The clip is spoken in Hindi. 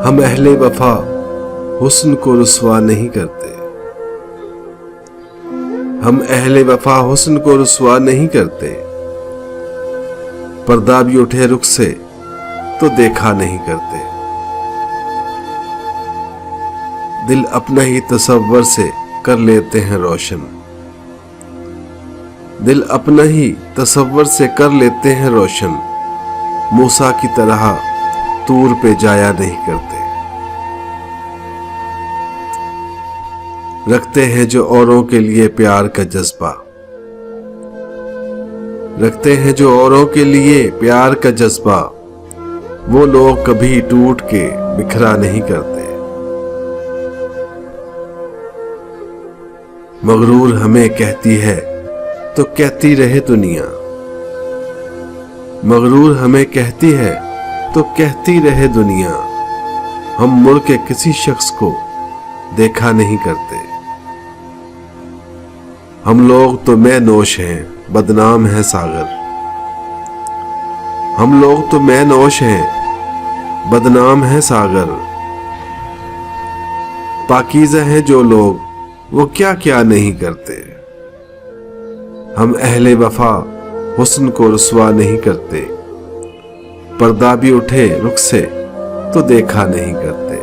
हम अहले वफा हुस्न को रुस्वा नहीं करते। हम अहले वफा हुस्न को रुस्वा नहीं करते। पर्दा भी उठे रुख से तो देखा नहीं करते। दिल अपना ही तसव्वुर से कर लेते हैं रोशन। दिल अपना ही तसव्वुर से कर लेते हैं रोशन। मूसा की तरह तूर पे जाया नहीं करते। रखते हैं जो औरों के लिए प्यार का जज्बा। रखते हैं जो औरों के लिए प्यार का जज्बा। वो लोग कभी टूट के बिखरा नहीं करते। मगरूर हमें कहती है तो कहती रहे दुनिया। मगरूर हमें कहती है तो कहती रहे दुनिया। हम मुड़ के किसी शख्स को देखा नहीं करते। हम लोग तो मैं नोश हैं, बदनाम है सागर। हम लोग तो मैं नोश हैं, बदनाम है सागर। पाकीज़ा हैं जो लोग, वो क्या क्या नहीं करते। हम अहले वफा हुस्न को रुस्वा नहीं करते। पर्दा भी उठे रुख से तो देखा नहीं करते।